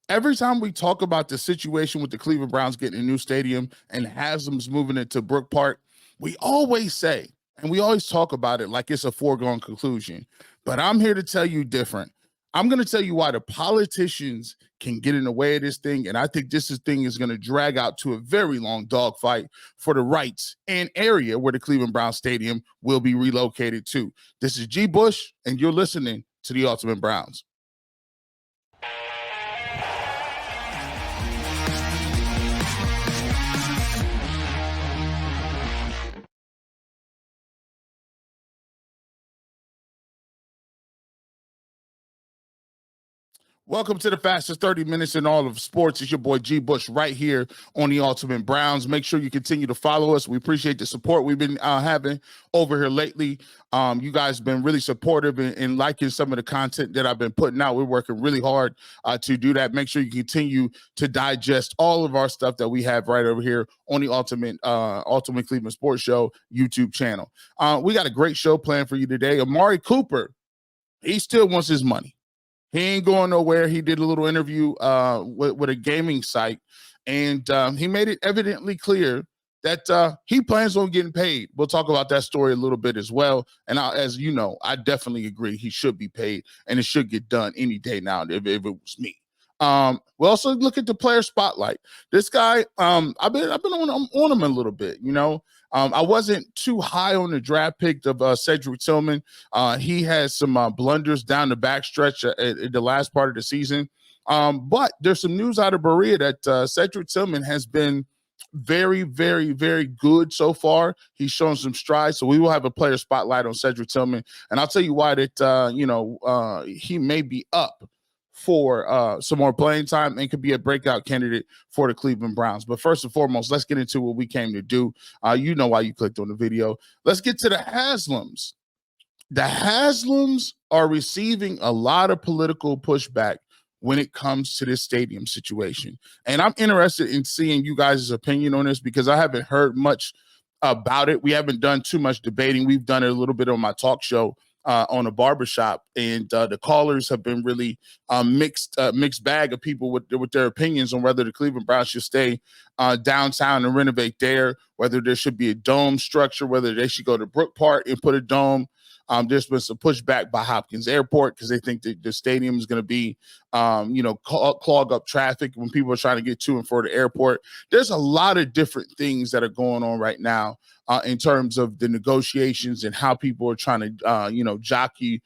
every time we talk about the situation with the Cleveland Browns getting a new stadium and Haslams moving it to Brook Park, we always say, and we always talk about it like it's a foregone conclusion. But I'm here to tell you different. I'm going to tell you why the politicians can get in the way of this thing. And I think thing is going to drag out to a very long dogfight for the rights and area where the Cleveland Browns Stadium will be relocated to. This is G. Bush, and you're listening to the Ultimate Browns. Welcome to the fastest 30 minutes in all of sports. It's your boy G. Bush right here on the Ultimate Browns. Make sure you continue to follow us. We appreciate the support we've been having over here lately. You guys have been really supportive in liking some of the content that I've been putting out. We're working really hard to do that. Make sure you continue to digest all of our stuff that we have right over here on the Ultimate Cleveland Sports Show YouTube channel. We got a great show planned for you today. Amari Cooper, he still wants his money. He ain't going nowhere. He did a little interview with a gaming site, and he made it evidently clear that he plans on getting paid. We'll talk about that story a little bit as well. And as you know, I definitely agree he should be paid, and it should get done any day now if it was me. We'll also look at the player spotlight. This guy, I've been on him a little bit, you know. I wasn't too high on the draft pick of Cedric Tillman. He has some blunders down the backstretch in the last part of the season. But there's some news out of Berea that Cedric Tillman has been very, very, very good so far. He's shown some strides. So we will have a player spotlight on Cedric Tillman. And I'll tell you why that, he may be up for some more playing time and could be a breakout candidate for the Cleveland Browns. But first and foremost, let's get into what we came to do. You know why you clicked on the video. Let's get to the Haslams. The Haslams are receiving a lot of political pushback when it comes to this stadium situation. And I'm interested in seeing you guys' opinion on this because I haven't heard much about it. We haven't done too much debating. We've done it a little bit on my talk show on a barbershop, and the callers have been really mixed bag of people with their opinions on whether the Cleveland Browns should stay downtown and renovate there, whether there should be a dome structure, whether they should go to Brook Park and put a dome. There's been some pushback by Hopkins Airport because they think that the stadium is going to be, clog up traffic when people are trying to get to and for the airport. There's a lot of different things that are going on right now in terms of the negotiations and how people are trying to, jockey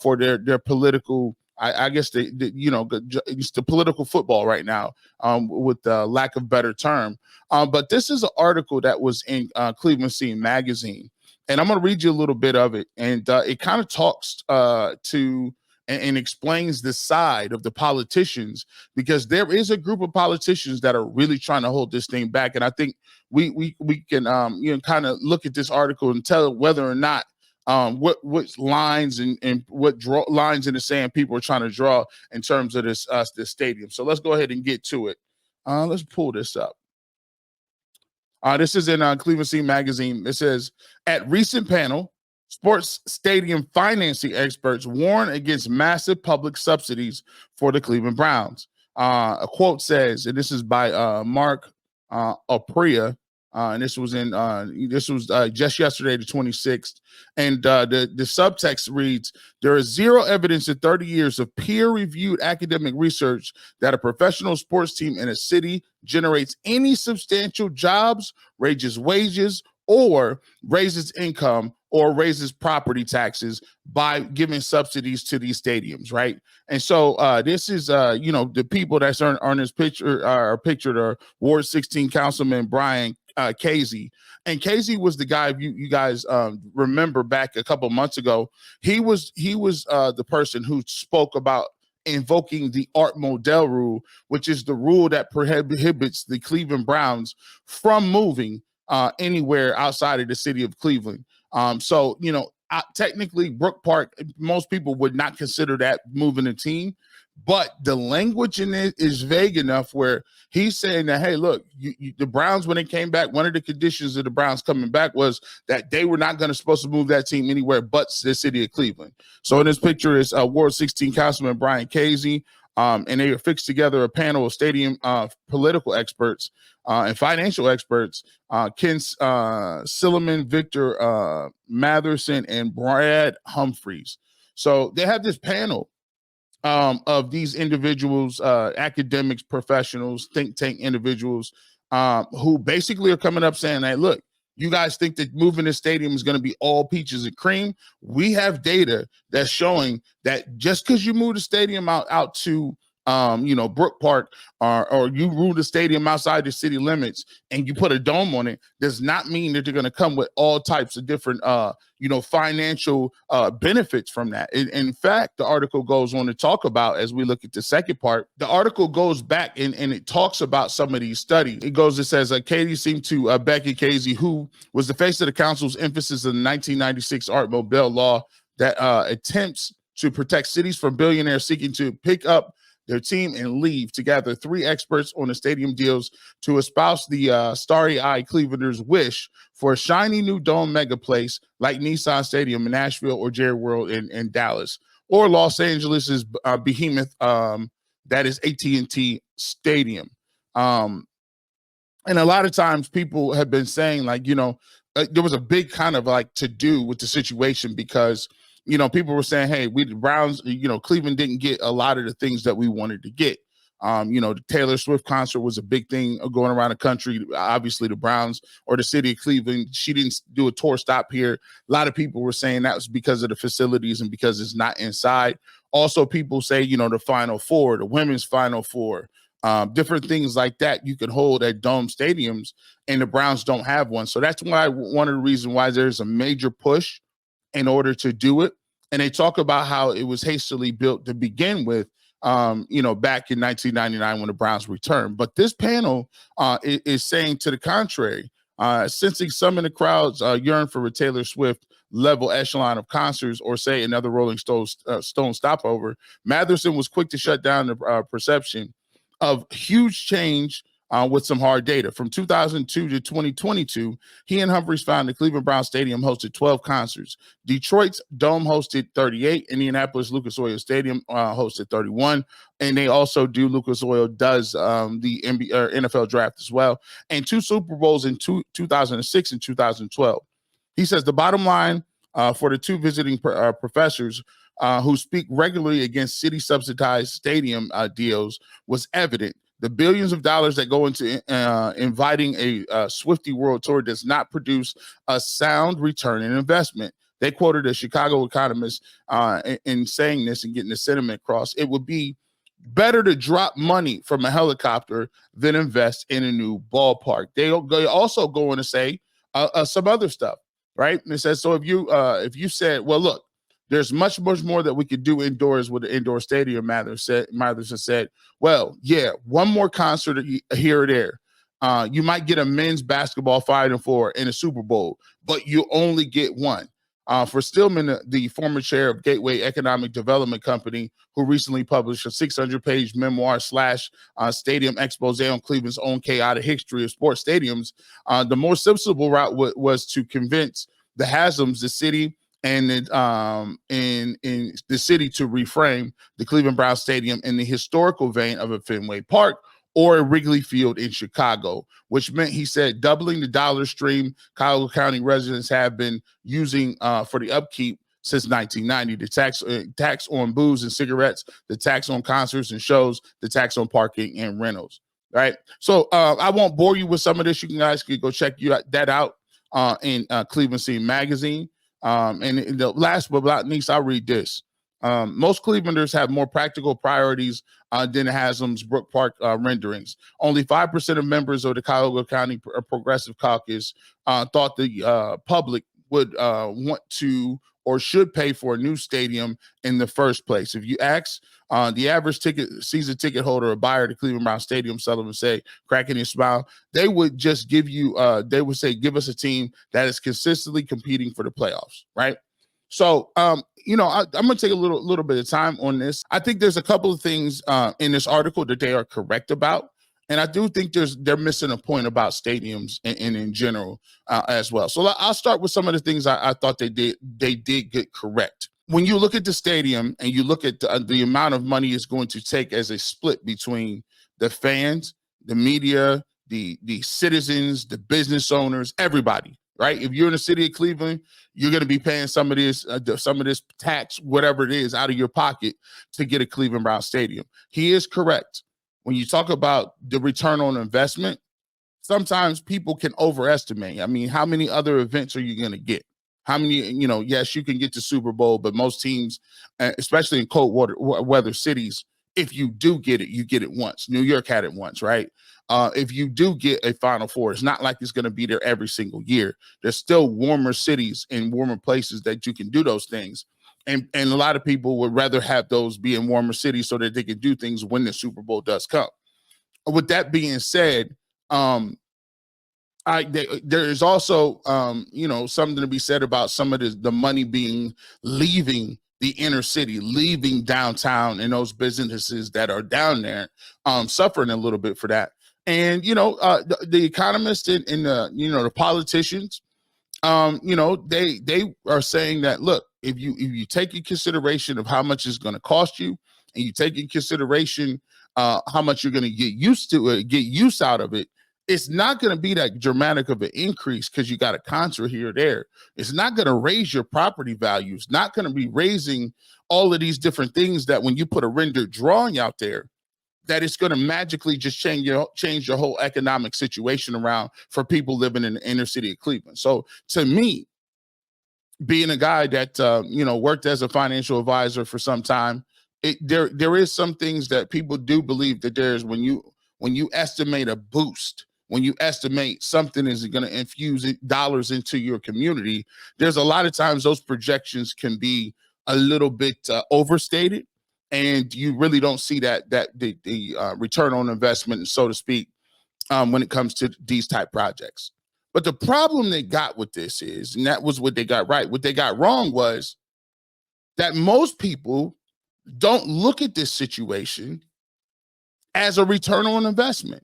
for their political. I guess it's the political football right now, with the lack of better term. But this is an article that was in Cleveland Scene magazine. And I'm going to read you a little bit of it. And it kind of talks to and explains the side of the politicians, because there is a group of politicians that are really trying to hold this thing back. And I think we can, kind of look at this article and tell whether or not what lines and what lines in the sand people are trying to draw in terms of this stadium. So let's go ahead and get to it. Let's pull this up. This is in Cleveland Scene magazine. It says, at recent panel, sports stadium financing experts warn against massive public subsidies for the Cleveland Browns. A quote says, and this is by Mark Oprea, and this was just yesterday, the 26th. And the subtext reads, there is zero evidence in 30 years of peer-reviewed academic research that a professional sports team in a city generates any substantial jobs, raises wages, or raises income or raises property taxes by giving subsidies to these stadiums, right? And so this is, the people that's on this picture are pictured are Ward 16 Councilman Brian Casey. And Casey was the guy, you guys remember back a couple months ago, he was the person who spoke about invoking the Art Modell rule, which is the rule that prohibits the Cleveland Browns from moving anywhere outside of the city of Cleveland. Technically, Brook Park, most people would not consider that moving a team, but the language in it is vague enough where he's saying that, hey, look, the Browns, when they came back, one of the conditions of the Browns coming back was that they were not supposed to move that team anywhere but the city of Cleveland. So in this picture is Ward 16 Councilman Brian Casey. and they fixed together a panel of stadium political experts and financial experts, Ken Silliman, Victor Matherson, and Brad Humphreys. So they have this panel of these individuals, academics, professionals, think tank individuals, who basically are coming up saying, hey, look, you guys think that moving the stadium is going to be all peaches and cream? We have data that's showing that just because you move the stadium out to Brook Park, or you move the stadium outside the city limits and you put a dome on it, does not mean that they're going to come with all types of different financial benefits from that. In fact, the article goes on to talk about, as we look at the second part, the article goes back and it talks about some of these studies. It says, Katie seemed to, Becky Casey, who was the face of the council's emphasis in the 1996 Art Mobile law that attempts to protect cities from billionaires seeking to pick up their team and leave, to gather 3 experts on the stadium deals to espouse the starry-eyed Clevelanders' wish for a shiny new dome mega place like Nissan Stadium in Nashville, or Jerry World in Dallas, or Los Angeles' behemoth that is AT&T Stadium. And a lot of times people have been saying, like, there was a big kind of like to do with the situation, because people were saying, hey, the Browns, Cleveland didn't get a lot of the things that we wanted to get. The Taylor Swift concert was a big thing going around the country. Obviously, the Browns, or the city of Cleveland, she didn't do a tour stop here. A lot of people were saying that was because of the facilities and because it's not inside. Also, people say, the Final Four, the women's Final Four, different things like that you can hold at dome stadiums, and the Browns don't have one. So that's why one of the reasons why there's a major push in order to do it. And they talk about how it was hastily built to begin with, back in 1999 when the Browns returned. But this panel is saying to the contrary, sensing some in the crowds yearn for a Taylor Swift level echelon of concerts, or say another Rolling Stones stopover, Matherson was quick to shut down the perception of huge change with some hard data. From 2002 to 2022, he and Humphreys found the Cleveland Browns Stadium hosted 12 concerts. Detroit's Dome hosted 38. Indianapolis Lucas Oil Stadium hosted 31. And they also do, Lucas Oil does the NFL draft as well. And 2 Super Bowls in 2006 and 2012. He says the bottom line for the 2 visiting professors who speak regularly against city-subsidized stadium deals was evident. The billions of dollars that go into inviting a Swiftie World Tour does not produce a sound return in investment. They quoted a Chicago economist in saying this and getting the sentiment across. It would be better to drop money from a helicopter than invest in a new ballpark. They also go on to say some other stuff, right? And it says, so if you said, well, look, there's much more that we could do indoors with the indoor stadium, Matherson said, well, yeah, one more concert here or there. You might get a men's basketball Final Four in a Super Bowl, but you only get one. For Stillman, the former chair of Gateway Economic Development Company, who recently published a 600-page memoir / stadium expose on Cleveland's own chaotic history of sports stadiums, the more sensible route was to convince the Haslams, the city, and in the city to reframe the Cleveland Browns Stadium in the historical vein of a Fenway Park or a Wrigley Field in Chicago, which meant, he said, doubling the dollar stream Cuyahoga County residents have been using for the upkeep since 1990. The tax on booze and cigarettes, the tax on concerts and shows, the tax on parking and rentals. Right. So I won't bore you with some of this. You guys can go check that out in Cleveland Scene Magazine. And the last but not least, I'll read this. Most Clevelanders have more practical priorities than Haslam's Brook Park renderings. Only 5% of members of the Cuyahoga County Progressive Caucus thought the public would want to or should pay for a new stadium in the first place. If you ask the average season ticket holder or buyer to Cleveland Browns Stadium, Sullivan say, cracking his smile, they would just give you, they would say, give us a team that is consistently competing for the playoffs, right? So, I'm going to take a little bit of time on this. I think there's a couple of things in this article that they are correct about. And I do think they're missing a point about stadiums and in general as well. So I'll start with some of the things I thought they did get correct. when you look at the stadium and you look at the amount of money it's going to take as a split between the fans, the media, the citizens, the business owners, everybody, right? If you're in the city of Cleveland, you're going to be paying some of this tax, whatever it is, out of your pocket to get a Cleveland Brown stadium. He is correct. When you talk about the return on investment, sometimes people can overestimate. I mean, how many other events are you going to get? How many, yes, you can get to Super Bowl, but most teams, especially in cold weather cities, if you do get it, you get it once. New York had it once, right? If you do get a Final Four, it's not like it's going to be there every single year. There's still warmer cities and warmer places that you can do those things. And a lot of people would rather have those be in warmer cities so that they can do things when the Super Bowl does come. With that being said, there is also something to be said about some of the money leaving the inner city, leaving downtown, and those businesses that are down there suffering a little bit for that. And the economists and the politicians, they are saying that, look, if you take in consideration of how much it's going to cost you, and you take in consideration how much you're going to get use out of it, it's not going to be that dramatic of an increase because you got a concert here or there. It's not going to raise your property values, not going to be raising all of these different things that when you put a rendered drawing out there, that it's going to magically just change your whole economic situation around for people living in the inner city of Cleveland. So to me, being a guy that worked as a financial advisor for some time, there is some things that people do believe that there's when you estimate a boost, when you estimate something is going to infuse dollars into your community, there's a lot of times those projections can be a little bit overstated, and you really don't see the return on investment, so to speak, when it comes to these type projects. But the problem they got with this is, and that was what they got right, what they got wrong was that most people don't look at this situation as a return on investment.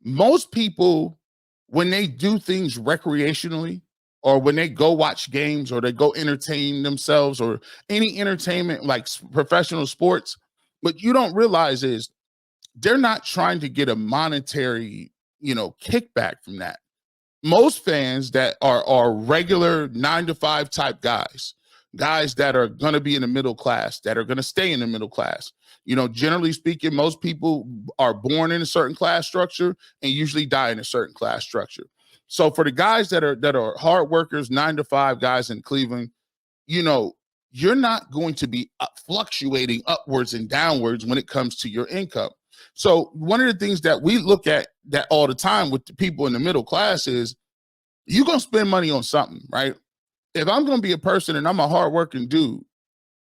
Most people, when they do things recreationally, or when they go watch games, or they go entertain themselves, or any entertainment like professional sports, what you don't realize is they're not trying to get a monetary, kickback from that. Most fans that are regular 9-to-5 type guys that are going to be in the middle class, that are going to stay in the middle class. Generally speaking, most people are born in a certain class structure and usually die in a certain class structure. So for the guys that are hard workers, 9-to-5 guys in Cleveland, you're not going to be fluctuating upwards and downwards when it comes to your income. So one of the things that we look at that all the time with the people in the middle class is you're going to spend money on something, right? If I'm going to be a person and I'm a hardworking dude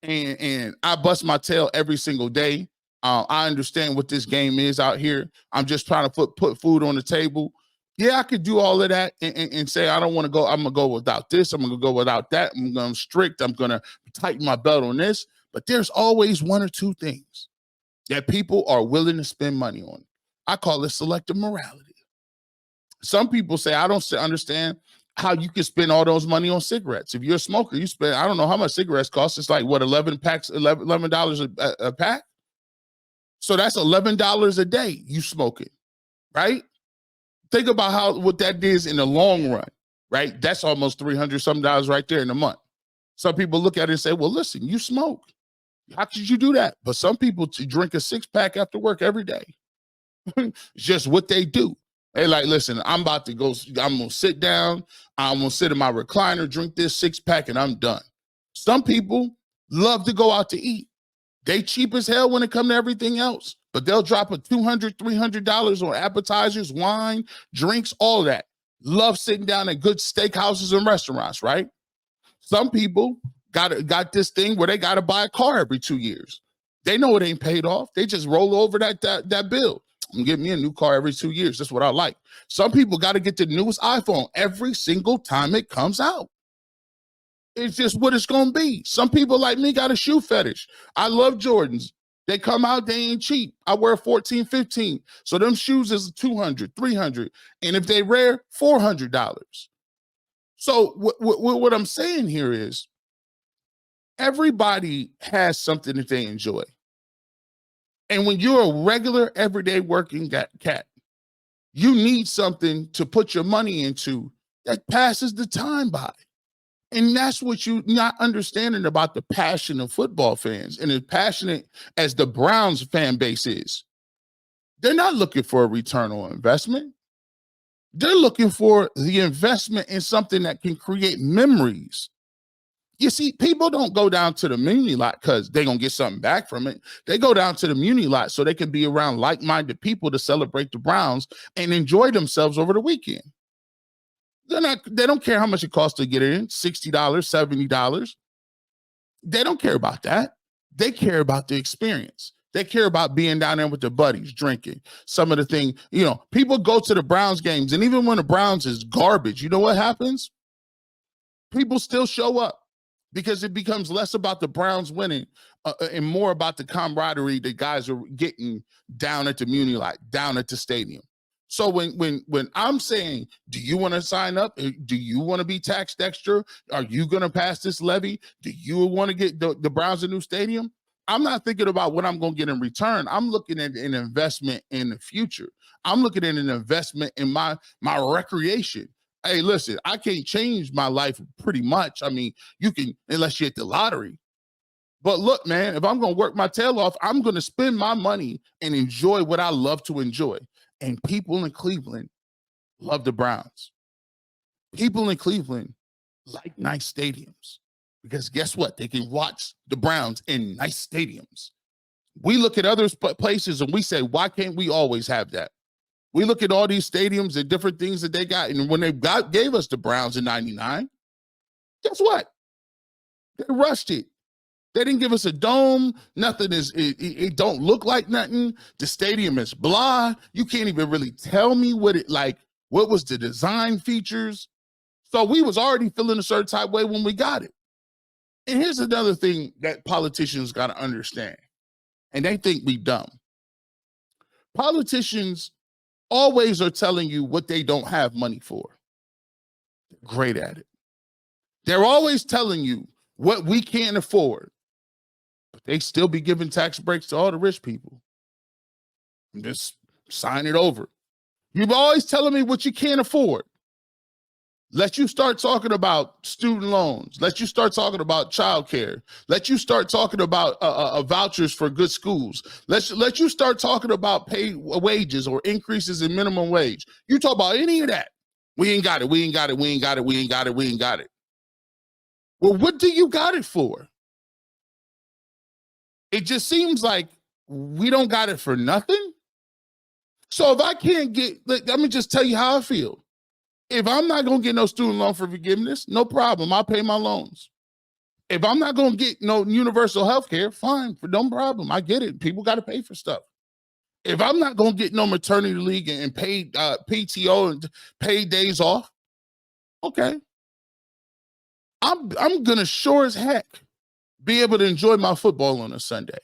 and I bust my tail every single day, I understand what this game is out here. I'm just trying to put food on the table. Yeah, I could do all of that and say, I don't want to go. I'm going to go without this. I'm going to go without that. I'm going to strict. I'm going to tighten my belt on this. But there's always one or two things that people are willing to spend money on. I call it selective morality. Some people say, I don't understand how you can spend all those money on cigarettes. If you're a smoker, you spend, I don't know how much cigarettes cost. It's like, what, $11 a pack? So that's $11 a day you smoking, right? Think about what that is in the long run, right? That's almost $300 some right there in a month. Some people look at it and say, well, listen, you smoke. How could you do that? But some people drink a 6-pack after work every day. It's just what they do. They like, listen, I'm about to go, I'm going to sit down. I'm going to sit in my recliner, drink this 6-pack, and I'm done. Some people love to go out to eat. They cheap as hell when it comes to everything else, but they'll drop a $200, $300 on appetizers, wine, drinks, all that. Love sitting down at good steakhouses and restaurants, right? Some people got this thing where they got to buy a car every 2 years. They know it ain't paid off. They just roll over that bill. I'm getting me a new car every 2 years. That's what I like. Some people got to get the newest iPhone every single time it comes out. It's just what it's going to be. Some people like me got a shoe fetish. I love Jordans. They come out, they ain't cheap. I wear 14, 15. So them shoes is $200, $300. And if they rare, $400. So what I'm saying here is Everybody has something that they enjoy. And when you're a regular, everyday working cat, you need something to put your money into that passes the time by. And that's what you not understanding about the passion of football fans and as passionate as the Browns fan base is. They're not looking for a return on investment. They're looking for the investment in something that can create memories. You see, people don't go down to the muni lot because they're going to get something back from it. They go down to the muni lot so they can be around like-minded people to celebrate the Browns and enjoy themselves over the weekend. They don't care how much it costs to get in, $60, $70. They don't care about that. They care about the experience. They care about being down there with their buddies, drinking. Some of the things, people go to the Browns games, and even when the Browns is garbage, you know what happens? People still show up because it becomes less about the Browns winning and more about the camaraderie that guys are getting down at the muni lot, down at the stadium. So when I'm saying, do you want to sign up? Do you want to be taxed extra? Are you going to pass this levy? Do you want to get the Browns a new stadium? I'm not thinking about what I'm going to get in return. I'm looking at an investment in the future. I'm looking at an investment in my recreation. Hey, listen, I can't change my life pretty much. I mean, you can, unless you hit the lottery. But look, man, if I'm going to work my tail off, I'm going to spend my money and enjoy what I love to enjoy. And people in Cleveland love the Browns. People in Cleveland like nice stadiums because guess what? They can watch the Browns in nice stadiums. We look at other places and we say, why can't we always have that? We look at all these stadiums and different things that they got. And when they gave us the Browns in 99, guess what? They rushed it. They didn't give us a dome. Nothing is, it don't look like nothing. The stadium is blah. You can't even really tell me what was the design features. So we was already feeling a certain type way when we got it. And here's another thing that politicians got to understand. And they think we dumb. Politicians always are telling you what they don't have money for. They're great at it. They're always telling you what we can't afford. But they still be giving tax breaks to all the rich people. Just sign it over. You're always telling me what you can't afford. Let you start talking about student loans. Let you start talking about childcare. Let you start talking about vouchers for good schools. Let you start talking about paid wages or increases in minimum wage. You talk about any of that. We ain't got it. We ain't got it. We ain't got it. We ain't got it. We ain't got it. Well, what do you got it for? It just seems like we don't got it for nothing. So if I can't let me just tell you how I feel. If I'm not going to get no student loan for forgiveness, no problem. I'll pay my loans. If I'm not going to get no universal health care, fine, no problem. I get it. People got to pay for stuff. If I'm not going to get no maternity leave and paid PTO and paid days off, okay. I'm going to sure as heck be able to enjoy my football on a Sunday.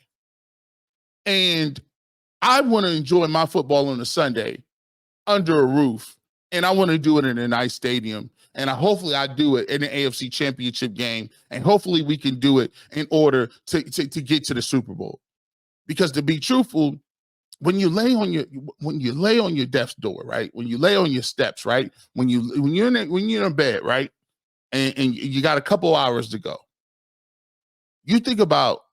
And I want to enjoy my football on a Sunday under a roof. And I want to do it in a nice stadium. And hopefully I do it in the AFC Championship game. And hopefully we can do it in order to get to the Super Bowl. Because to be truthful, when you lay on your death's door, right? When you lay on your steps, right? When you're in bed, right? And you got a couple hours to go. You think about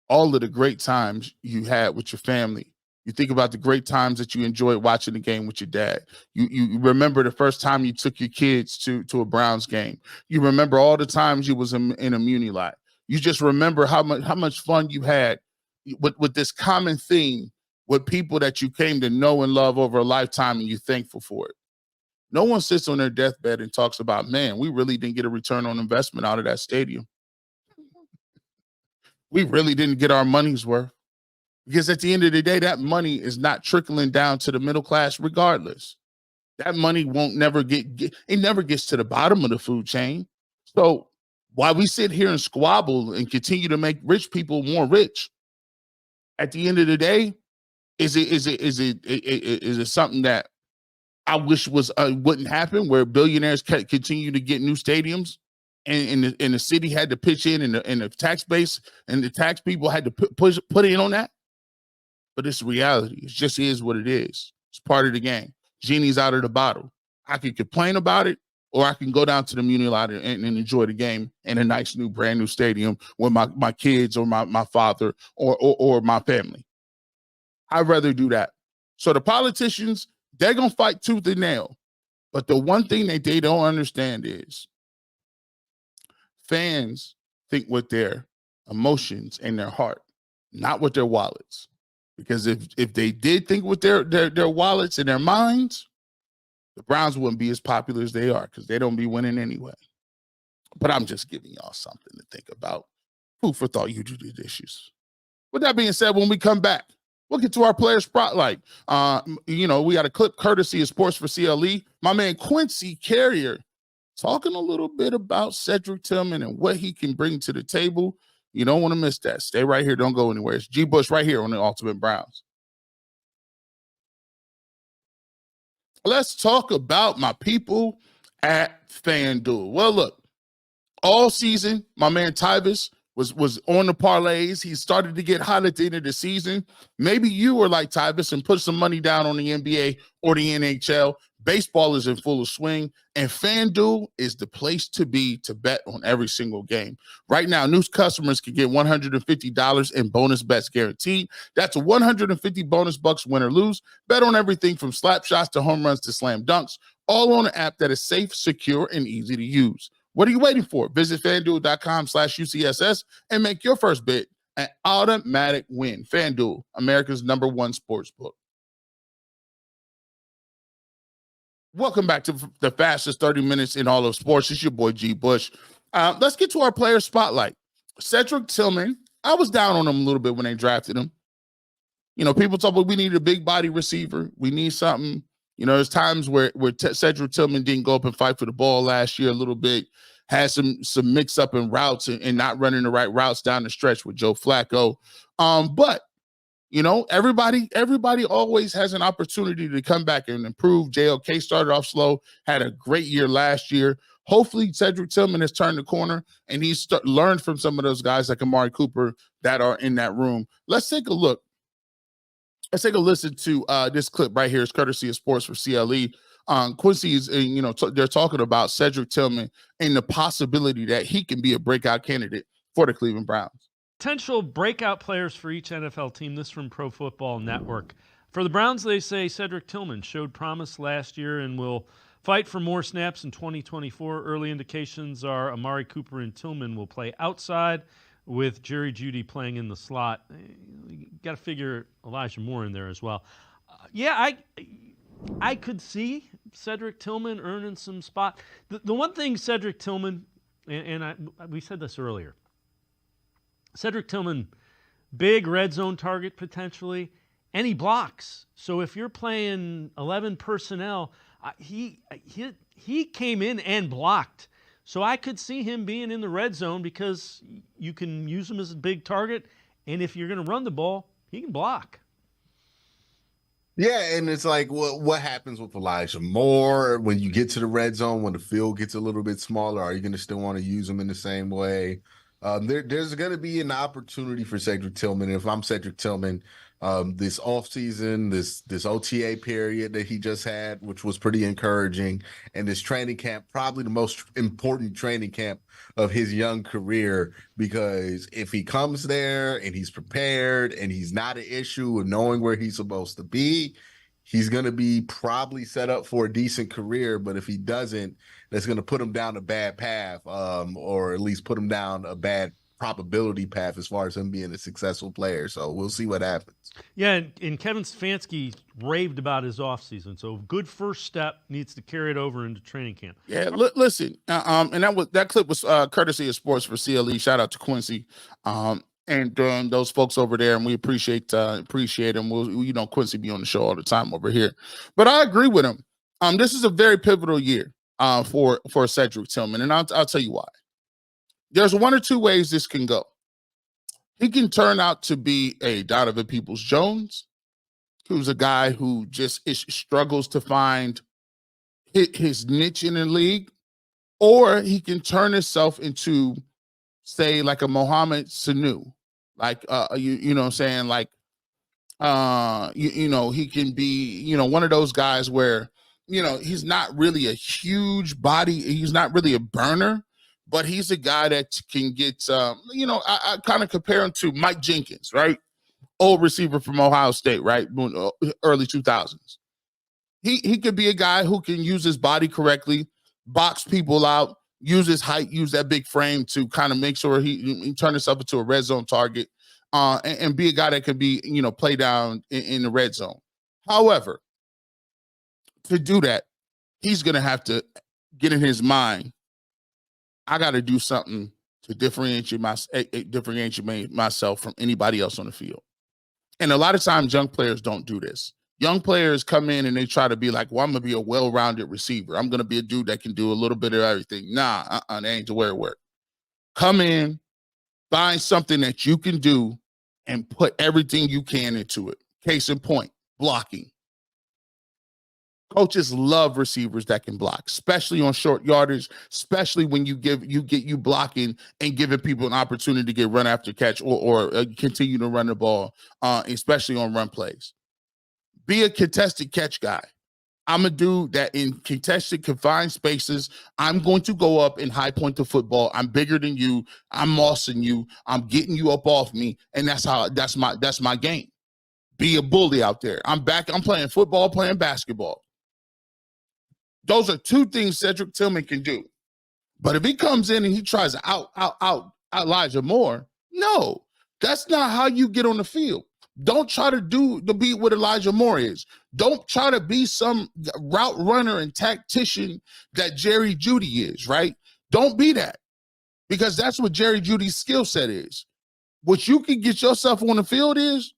all of the great times you had with your family. You think about the great times that you enjoyed watching the game with your dad. You remember the first time you took your kids to a Browns game. You remember all the times you was in a muni lot. You just remember how much fun you had with this common theme with people that you came to know and love over a lifetime, and you're thankful for it. No one sits on their deathbed and talks about, man, we really didn't get a return on investment out of that stadium. We really didn't get our money's worth. Because at the end of the day, that money is not trickling down to the middle class regardless. That money won't never it never gets to the bottom of the food chain. So while we sit here and squabble and continue to make rich people more rich, at the end of the day, is it something that I wish wouldn't happen, where billionaires continue to get new stadiums and the city had to pitch in, and the tax base and the tax people had to put in on that. But it's reality. It just is what it is. It's part of the game. Genie's out of the bottle. I can complain about it, or I can go down to the Muni Lot and enjoy the game in a nice new brand new stadium with my kids or my father or my family. I'd rather do that. So the politicians, they're gonna fight tooth and nail. But the one thing that they don't understand is fans think with their emotions and their heart, not with their wallets. Because if they did think with their wallets and their minds, the Browns wouldn't be as popular as they are, because they don't be winning anyway. But I'm just giving y'all something to think about. Food for thought, you do the dishes. With that being said, when we come back, we'll get to our player spotlight. We got a clip courtesy of Sports for CLE. My man Quincy Carrier talking a little bit about Cedric Tillman and what he can bring to the table. You don't want to miss that. Stay right here. Don't go anywhere. It's G. Bush right here on the Ultimate Browns. Let's talk about my people at FanDuel. Well, look, all season, my man Tyvis was on the parlays. He started to get hot at the end of the season. Maybe you were like Tyvis and put some money down on the NBA or the NHL. Baseball is in full swing, and FanDuel is the place to be to bet on every single game. Right now, new customers can get $150 in bonus bets guaranteed. That's a 150 bonus bucks, win or lose. Bet on everything from slap shots to home runs to slam dunks, all on an app that is safe, secure, and easy to use. What are you waiting for? Visit FanDuel.com/UCSS and make your first bet an automatic win. FanDuel, America's #1 sports book. Welcome back to the fastest 30 minutes in all of sports. It's your boy G. Bush. Let's get to our player spotlight. Cedric Tillman, I was down on him a little bit when they drafted him. People talk about we need a big body receiver. We need something. There's times where Cedric Tillman didn't go up and fight for the ball last year a little bit, had some mix up in routes and not running the right routes down the stretch with Joe Flacco. But everybody always has an opportunity to come back and improve. JOK started off slow, had a great year last year. Hopefully, Cedric Tillman has turned the corner and he's learned from some of those guys like Amari Cooper that are in that room. Let's take a look. Let's take a listen to this clip right here. It's courtesy of Sports for CLE. Quincy is, they're talking about Cedric Tillman and the possibility that he can be a breakout candidate for the Cleveland Browns. Potential breakout players for each NFL team. This from Pro Football Network. For the Browns, they say Cedric Tillman showed promise last year and will fight for more snaps in 2024. Early indications are Amari Cooper and Tillman will play outside, with Jerry Jeudy playing in the slot. You got to figure Elijah Moore in there as well. I could see Cedric Tillman earning some spot. The one thing Cedric Tillman, we said this earlier, Cedric Tillman, big red zone target potentially, and he blocks. So if you're playing 11 personnel, he came in and blocked. So I could see him being in the red zone because you can use him as a big target, and if you're going to run the ball, he can block. Yeah, and it's like what happens with Elijah Moore when you get to the red zone, when the field gets a little bit smaller? Are you going to still want to use him in the same way? There's going to be an opportunity for Cedric Tillman. If I'm Cedric Tillman, this offseason, this OTA period that he just had, which was pretty encouraging, and this training camp, probably the most important training camp of his young career, because if he comes there and he's prepared and he's not an issue of knowing where he's supposed to be, he's going to be probably set up for a decent career. But if he doesn't, that's going to put him down a bad path, or at least put him down a bad probability path as far as him being a successful player. So we'll see what happens. Yeah, and Kevin Stefanski raved about his offseason. So good first step, needs to carry it over into training camp. Yeah, listen, and that clip was courtesy of Sports for CLE. Shout out to Quincy. And those folks over there, and we appreciate them. We'll, Quincy be on the show all the time over here. But I agree with him. This is a very pivotal year for Cedric Tillman, and I'll tell you why. There's one or two ways this can go. He can turn out to be a Donovan Peoples-Jones, who's a guy who just struggles to find his niche in the league. or he can turn himself into, say, like a Mohamed Sanu, like you know what I'm saying, like he can be, one of those guys where, he's not really a huge body, he's not really a burner, but he's a guy that can get, I kind of compare him to Mike Jenkins, right? Old receiver from Ohio State, right? Early 2000s. He could be a guy who can use his body correctly, box people out, use his height, use that big frame to kind of make sure he turn himself into a red zone target, and be a guy that could be, play down in the red zone. However, to do that, he's going to have to get in his mind, I got to do something to differentiate myself from anybody else on the field. And a lot of times young players don't do this. Young players come in and they try to be like, well, I'm going to be a well-rounded receiver. I'm going to be a dude that can do a little bit of everything. Nah, that ain't the way it works. Come in, find something that you can do and put everything you can into it. Case in point, blocking. Coaches love receivers that can block, especially on short yardage, especially when you get blocking and giving people an opportunity to get run after catch or continue to run the ball, especially on run plays. Be a contested catch guy. I'm a dude that in contested confined spaces, I'm going to go up and high point the football. I'm bigger than you. I'm mossing you. I'm getting you up off me. And that's my game. Be a bully out there. I'm playing football, playing basketball. Those are two things Cedric Tillman can do. But if he comes in and he tries to out Elijah Moore, no, that's not how you get on the field. Don't try to be what Elijah Moore is. Don't try to be some route runner and tactician that Jerry Jeudy is, right? Don't be that, because that's what Jerry Judy's skill set is. What you can get yourself on the field is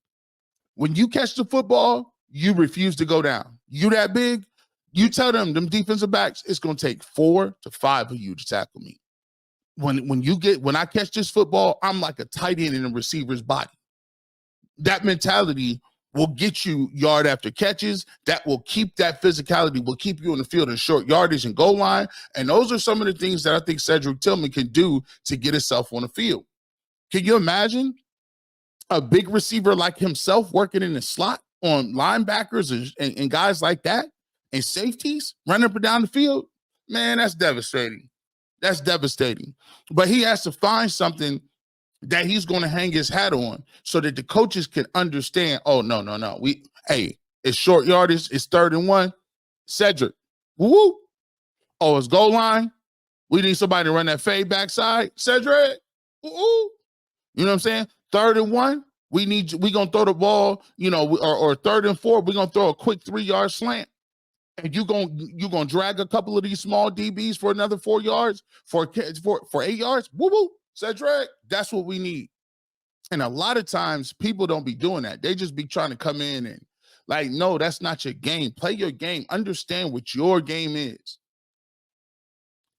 when you catch the football, you refuse to go down. You that big, you tell them defensive backs, it's going to take 4 to 5 of you to tackle me. When I catch this football, I'm like a tight end in a receiver's body. That mentality will get you yard after catches. That will keep that physicality, will keep you on the field in short yardage and goal line. And those are some of the things that I think Cedric Tillman can do to get himself on the field. Can you imagine a big receiver like himself working in the slot on linebackers and guys like that and safeties running up and down the field? Man, that's devastating. That's devastating. But he has to find something that he's going to hang his hat on so that the coaches can understand, oh, no. It's short yardage. It's 3rd and 1. Cedric, woo. Oh, it's goal line. We need somebody to run that fade backside. Cedric, woo. You know what I'm saying? 3rd and 1. We going to throw the ball, or 3rd and 4. We're going to throw a quick 3-yard slant. And you're gonna drag a couple of these small DBs for another 4 yards, for 8 yards. Woo woo, Cedric. That's what we need. And a lot of times people don't be doing that. They just be trying to come in and like, no, that's not your game. Play your game. Understand what your game is.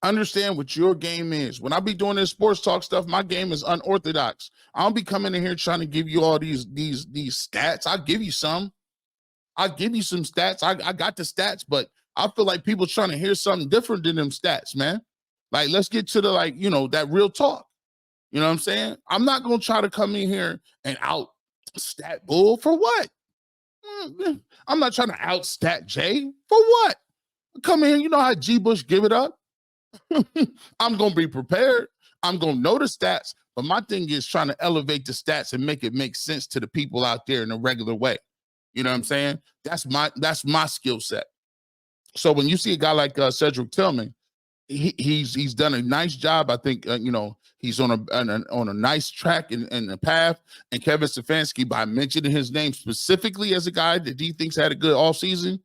Understand what your game is. When I be doing this sports talk stuff, my game is unorthodox. I don't be coming in here trying to give you all these stats. I'll give you some. I'll give you some stats. I got the stats, but I feel like people trying to hear something different than them stats, man. Like, let's get to the, that real talk. You know what I'm saying? I'm not going to try to come in here and out stat bull for what? I'm not trying to out stat Jay for what? Come in here, you know how G. Bush give it up? I'm going to be prepared. I'm going to know the stats, but my thing is trying to elevate the stats and make it make sense to the people out there in a regular way. You know what I'm saying? That's my skill set. So when you see a guy like Cedric Tillman, he's done a nice job. I think he's on a nice track and a path. And Kevin Stefanski, by mentioning his name specifically as a guy that he thinks had a good offseason,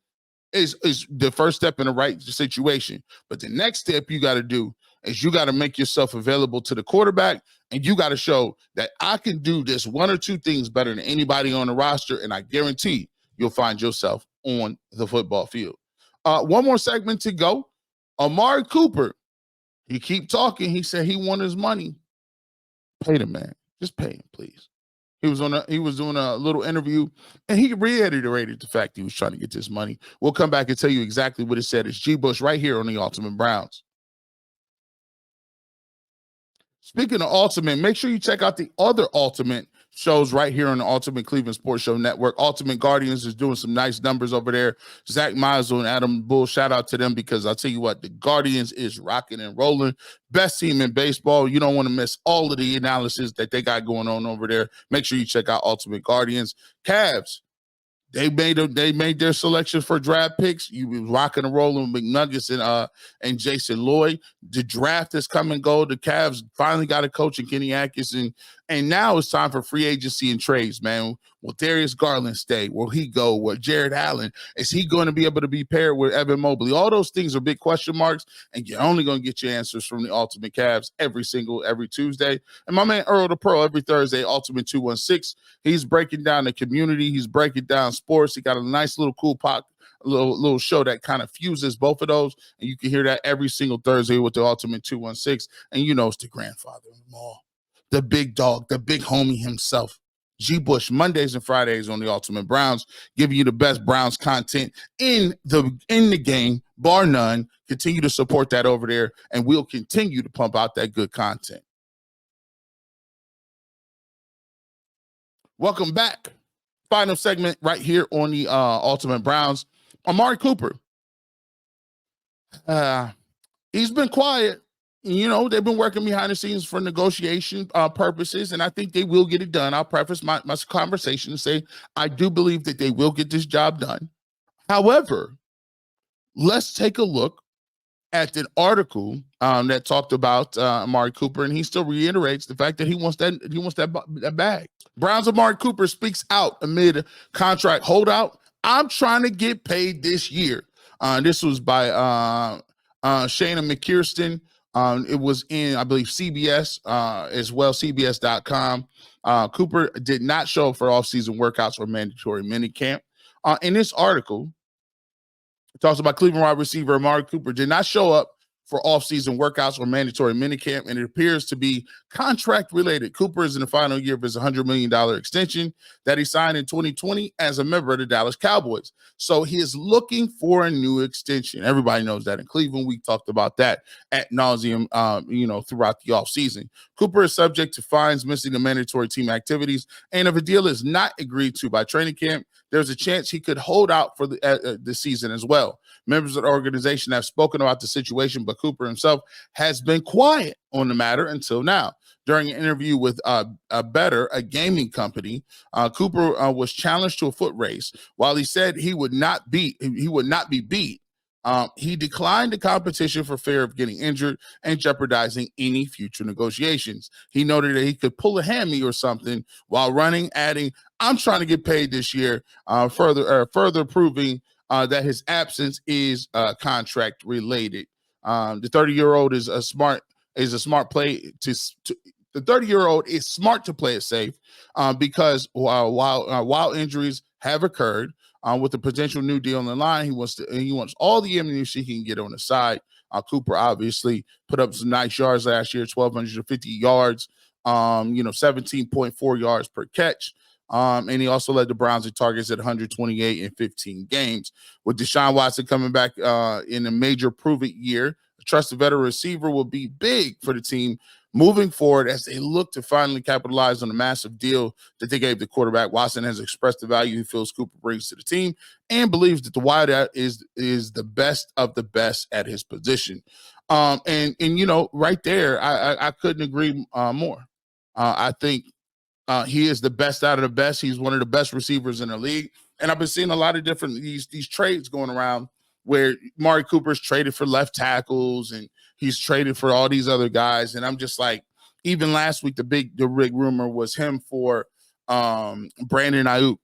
is the first step in the right situation. But the next step you got to do is you got to make yourself available to the quarterback, and you got to show that I can do this 1 or 2 things better than anybody on the roster, and I guarantee you'll find yourself on the football field. One more segment to go. Amari Cooper, he keep talking. He said he won his money. Pay the man. Just pay him, please. He was doing a little interview, and he reiterated the fact he was trying to get this money. We'll come back and tell you exactly what it said. It's G. Bush right here on the Ultimate Browns. Speaking of Ultimate, make sure you check out the other Ultimate shows right here on the Ultimate Cleveland Sports Show Network. Ultimate Guardians is doing some nice numbers over there. Zach Meisel and Adam Bull, shout out to them, because I'll tell you what, the Guardians is rocking and rolling. Best team in baseball. You don't want to miss all of the analysis that they got going on over there. Make sure you check out Ultimate Guardians. Cavs, they made their selection for draft picks. You be rocking and rolling with McNuggets and Jason Lloyd. The draft has come and go. The Cavs finally got a coach in Kenny Atkinson, and now it's time for free agency and trades, man. Will Darius Garland stay? Will he go? Will Jared Allen? Is he going to be able to be paired with Evan Mobley? All those things are big question marks, and you're only going to get your answers from the Ultimate Cavs every Tuesday. And my man Earl the Pro every Thursday, Ultimate 216. He's breaking down the community. He's breaking down sports. He got a nice little cool little show that kind of fuses both of those, and you can hear that every single Thursday with the Ultimate 216. And you know it's the grandfather of them all, the big dog, the big homie himself, G. Bush, Mondays and Fridays on the Ultimate Browns, giving you the best Browns content in the game, bar none. Continue to support that over there, and we'll continue to pump out that good content. Welcome back. Final segment right here on the Ultimate Browns. Amari Cooper. He's been quiet. You know, they've been working behind the scenes for negotiation purposes, and I think they will get it done. I'll preface my conversation and say I do believe that they will get this job done. However, let's take a look at an article that talked about Amari Cooper, and he still reiterates the fact that he wants that bag. Browns Amari Cooper speaks out amid contract holdout. I'm trying to get paid this year. This was by Shana McKirsten. It was in, I believe, CBS as well, CBS.com. Cooper did not show up for offseason workouts or mandatory minicamp. In this article, it talks about Cleveland wide receiver Amari Cooper did not show up for offseason workouts or mandatory minicamp, and it appears to be contract-related. Cooper is in the final year of his $100 million extension that he signed in 2020 as a member of the Dallas Cowboys. So he is looking for a new extension. Everybody knows that in Cleveland. We talked about that ad nauseum, throughout the offseason. Cooper is subject to fines, missing the mandatory team activities, and if a deal is not agreed to by training camp, there's a chance he could hold out for the season as well. Members of the organization have spoken about the situation, but Cooper himself has been quiet on the matter until now. During an interview with Better, a gaming company, Cooper was challenged to a foot race. While he said he would not be beat, he declined the competition for fear of getting injured and jeopardizing any future negotiations. He noted that he could pull a hammy or something while running, adding, "I'm trying to get paid this year," further proving that his absence is contract related. The 30-year-old is smart to play it safe because while injuries have occurred, with a potential new deal on the line, he wants all the ammunition he can get on the side. Cooper obviously put up some nice yards last year, 1,250 yards, 17.4 yards per catch. And he also led the Browns in targets at 128 in 15 games. With Deshaun Watson coming back in a major prove-it year, a trusted veteran receiver will be big for the team moving forward as they look to finally capitalize on the massive deal that they gave the quarterback. Watson has expressed the value he feels Cooper brings to the team and believes that the wideout is the best of the best at his position. And right there, I couldn't agree more. I think he is the best out of the best. He's one of the best receivers in the league. And I've been seeing a lot of different these trades going around where Amari Cooper's traded for left tackles and he's traded for all these other guys. And I'm just like, even last week, the big rumor was him for Brandon Ayuk.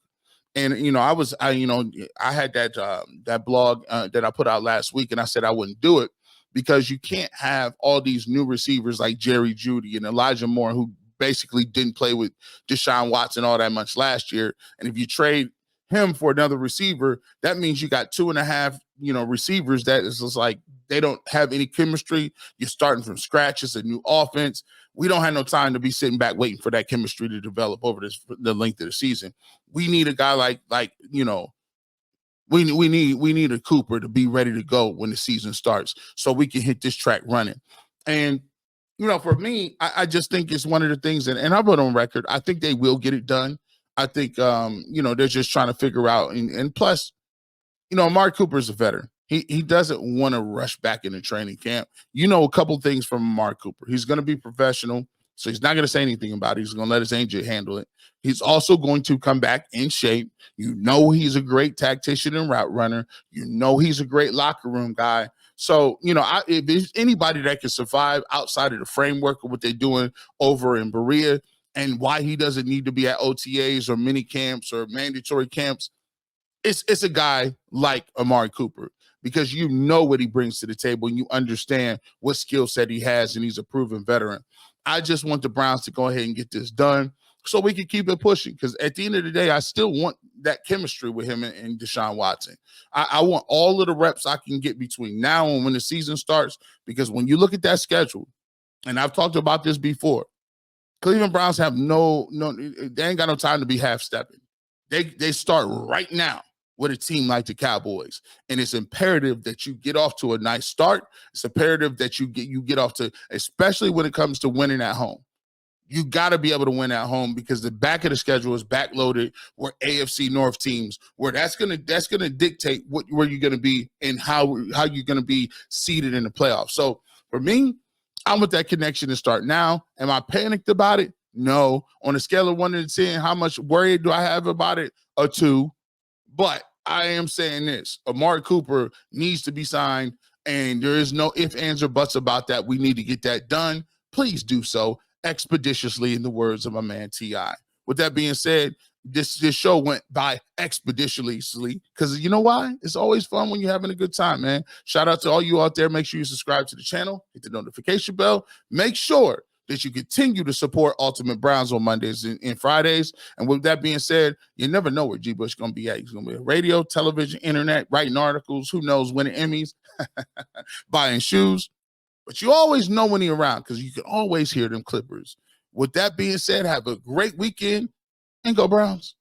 And, I had that blog that I put out last week, and I said I wouldn't do it because you can't have all these new receivers like Jerry Jeudy and Elijah Moore, who basically didn't play with Deshaun Watson all that much last year. And if you trade him for another receiver, that means you got 2.5, receivers that is just like they don't have any chemistry. You're starting from scratch. It's a new offense. We don't have no time to be sitting back waiting for that chemistry to develop over the length of the season. We need a guy we need a Cooper to be ready to go when the season starts so we can hit this track running. And For me, I just think it's one of the things, and I put on record, I think they will get it done. I think, they're just trying to figure out, and plus, Amari Cooper is a veteran. He doesn't want to rush back into training camp. A couple things from Amari Cooper. He's going to be professional, so he's not going to say anything about it. He's going to let his agent handle it. He's also going to come back in shape. He's a great tactician and route runner. He's a great locker room guy. So, if there's anybody that can survive outside of the framework of what they're doing over in Berea and why he doesn't need to be at OTAs or mini camps or mandatory camps, it's a guy like Amari Cooper, because what he brings to the table and you understand what skill set he has, and he's a proven veteran. I just want the Browns to go ahead and get this done so we can keep it pushing, because at the end of the day, I still want that chemistry with him and Deshaun Watson. I want all of the reps I can get between now and when the season starts, because when you look at that schedule, and I've talked about this before, Cleveland Browns have they ain't got no time to be half-stepping. They start right now with a team like the Cowboys. And it's imperative that you get off to a nice start. It's imperative that you get off to, especially when it comes to winning at home. You got to be able to win at home, because the back of the schedule is backloaded where AFC North teams, where that's gonna dictate where you're gonna be and how you're gonna be seated in the playoffs. So for me, I want that connection to start now. Am I panicked about it? No. On a scale of 1 to 10, how much worry do I have about it? A 2. But I am saying this: Amari Cooper needs to be signed, and there is no ifs, ands, or buts about that. We need to get that done. Please do so expeditiously, in the words of my man T.I. With that being said, this show went by expeditiously, because you know why? It's always fun when you're having a good time, man. Shout out to all you out there. Make sure you subscribe to the channel, hit the notification bell. Make sure that you continue to support Ultimate Browns on Mondays and Fridays. And with that being said, you never know where G. Bush is going to be at. He's going to be on radio, television, internet, writing articles, who knows, winning Emmys, buying shoes. But you always know when he's around, because you can always hear them Clippers. With that being said, have a great weekend, and go Browns.